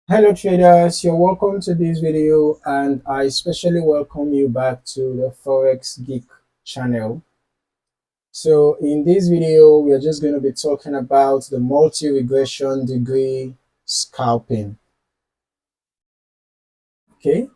Hello traders, you're welcome to this video and I especially welcome you back to the Forex Geek channel. So in this video, we are just going to be talking about the multi-regression degree scalping. Okay,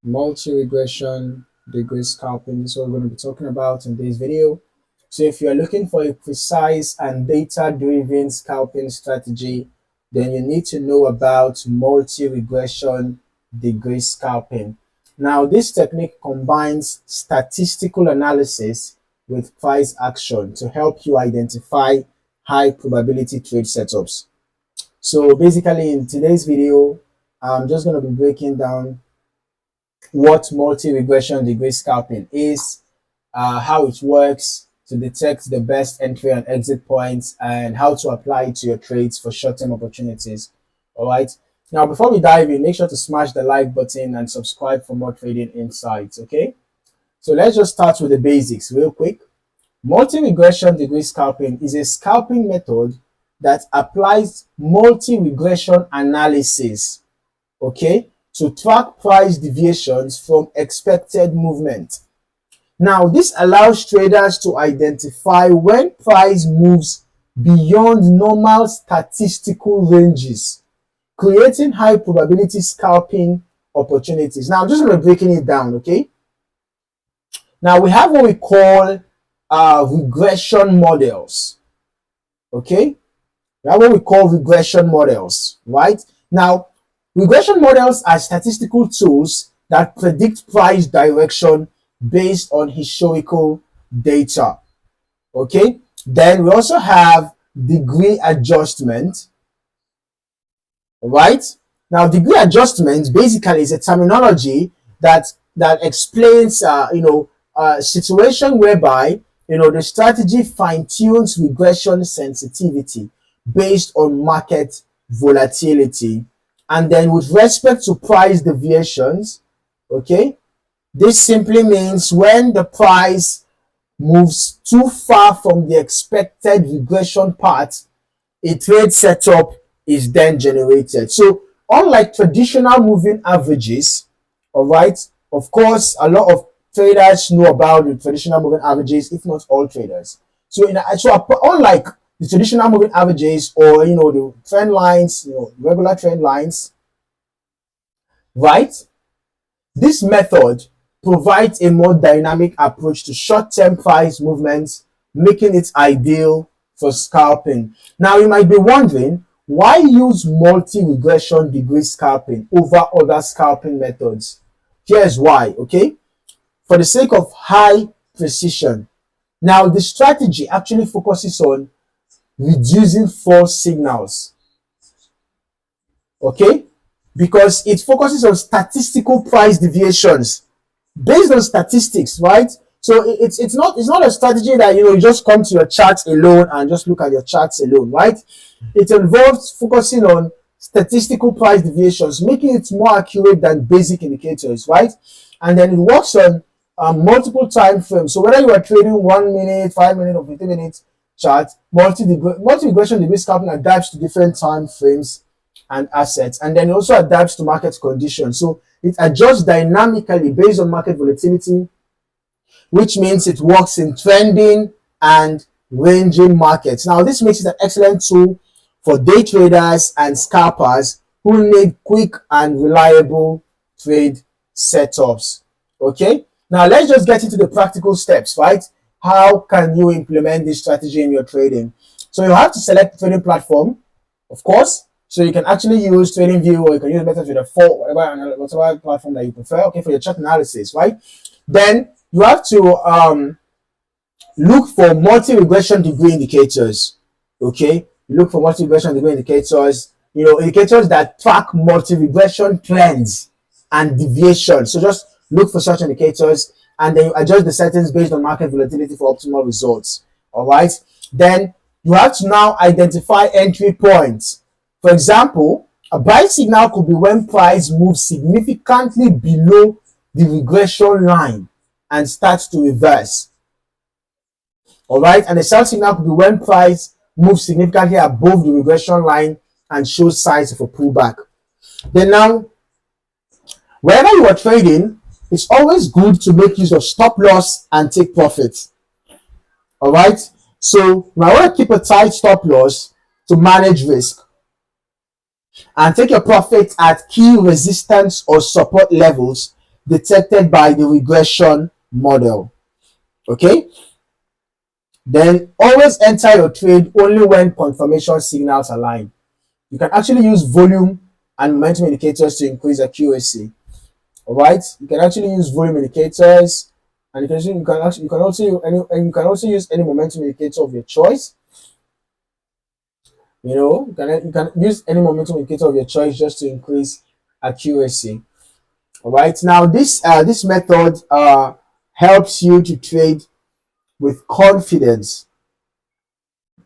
multi-regression degree scalping is what we're going to be talking about in this video. So if you're looking for a precise and data-driven scalping strategy, then you need to know about multi-regression degree scalping. Now, this technique combines statistical analysis with price action to help you identify high probability trade setups. So basically in today's video, I'm just going to be breaking down what multi-regression degree scalping is, how it works to detect the best entry and exit points, and how to apply it to your trades for short-term opportunities. All right. Now, before we dive in, make sure to smash the like button and subscribe for more trading insights. Okay. So let's just start with the basics real quick. Multi-regression degree scalping is a scalping method that applies multi-regression analysis, okay, to track price deviations from expected movement. Now, this allows traders to identify when price moves beyond normal statistical ranges, creating high probability scalping opportunities. Now, I'm just going to be breaking it down, okay? Now, we have what we call regression models, okay? We have what we call regression models, right? Now, regression models are statistical tools that predict price direction based on historical data. Okay, then we also have degree adjustment. Right now, degree adjustment basically is a terminology that explains a situation whereby the strategy fine-tunes regression sensitivity based on market volatility, and then with respect to price deviations, okay, this simply means when the price moves too far from the expected regression path, a trade setup is then generated. So unlike traditional moving averages, all right, of course, a lot of traders know about the traditional moving averages, if not all traders. So unlike the traditional moving averages or the trend lines, regular trend lines, right? This method provides a more dynamic approach to short-term price movements, making it ideal for scalping. Now, you might be wondering, why use multi-regression degree scalping over other scalping methods? Here's why, okay? For the sake of high precision. Now, the strategy actually focuses on reducing false signals, okay? Because it focuses on statistical price deviations based on statistics, right? So it's not a strategy that you just come to your charts alone and just look at your charts alone, right? It involves focusing on statistical price deviations, making it more accurate than basic indicators, right? And then it works on multiple time frames. So whether you are trading 1 minute, 5 minute, or 15 minutes chart, multi-regression degree scalping adapts to different time frames and assets, and then it also adapts to market conditions. So it adjusts dynamically based on market volatility, which means it works in trending and ranging markets. Now, this makes it an excellent tool for day traders and scalpers who need quick and reliable trade setups. Okay, now let's just get into the practical steps, right? How can you implement this strategy in your trading? So you have to select the trading platform, of course. So you can actually use TradingView, or you can use MetaTrader 4, whatever platform that you prefer, okay, for your chart analysis, right? Then you have to look for multi-regression degree indicators, okay? Look for multi-regression degree indicators, indicators that track multi-regression trends and deviations. So just look for such indicators, and then you adjust the settings based on market volatility for optimal results, all right? Then you have to now identify entry points. For example, a buy signal could be when price moves significantly below the regression line and starts to reverse. All right, and a sell signal could be when price moves significantly above the regression line and shows signs of a pullback. Then now, wherever you are trading, it's always good to make use of stop loss and take profit. All right. So I want to keep a tight stop loss to manage risk, and take your profit at key resistance or support levels detected by the regression model. Okay. Then always enter your trade only when confirmation signals align. You can actually use volume and momentum indicators to increase accuracy. All right, you can actually use volume indicators, and you can also use any momentum indicator of your choice. You can use any momentum indicator of your choice just to increase accuracy. All right, now this method helps you to trade with confidence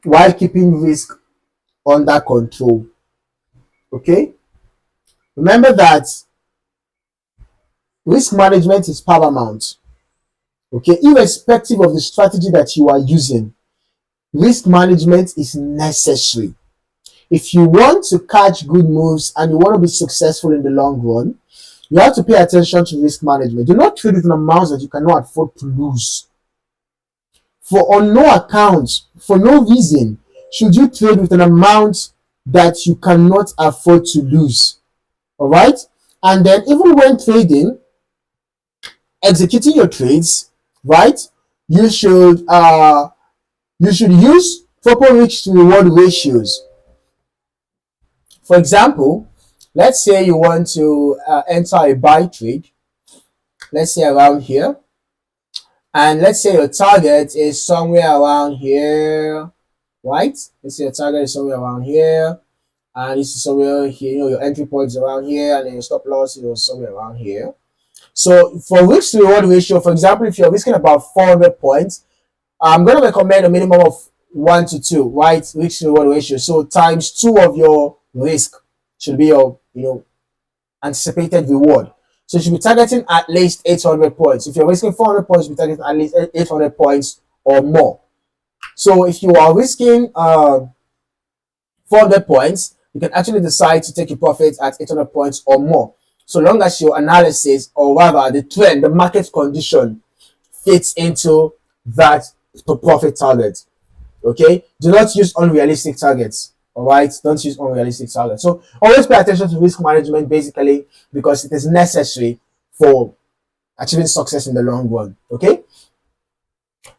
while keeping risk under control. Okay, remember that risk management is paramount. Okay, irrespective of the strategy that you are using, risk management is necessary. If you want to catch good moves and you want to be successful in the long run, you have to pay attention to risk management. Do not trade with an amount that you cannot afford to lose. On no account, for no reason, should you trade with an amount that you cannot afford to lose. All right? And then even when trading, executing your trades, right? You should use proper risk to reward ratios. For example, let's say you want to enter a buy trade, let's say around here, and let's say your target is somewhere around here, right? Let's say your target is somewhere around here, and this is somewhere here, your entry point is around here, and then your stop loss is somewhere around here. So for risk to reward ratio, for example, if you're risking about 400 points, I'm going to recommend a minimum of 1 to 2, right? Risk to reward ratio. So times 2 of your risk should be your, anticipated reward. So you should be targeting at least 800 points. If you're risking 400 points, you should be targeting at least 800 points or more. So if you are risking 400 points, you can actually decide to take your profits at 800 points or more, so long as your analysis, or rather the trend, the market condition, fits into that profit target. Okay, do not use unrealistic targets. All right, don't use unrealistic targets. So always pay attention to risk management, basically, because it is necessary for achieving success in the long run. Okay,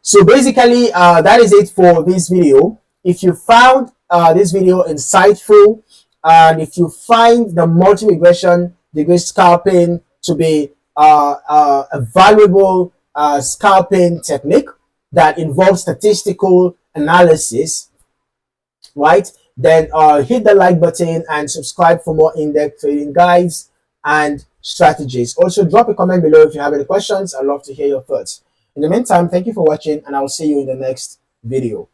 so basically that is it for this video. If you found this video insightful, and if you find the multi-regression degree scalping to be a valuable scalping technique that involves statistical analysis, right, then hit the like button and subscribe for more in-depth trading guides and strategies. Also, drop a comment below if you have any questions. I'd love to hear your thoughts. In the meantime, thank you for watching, and I'll see you in the next video.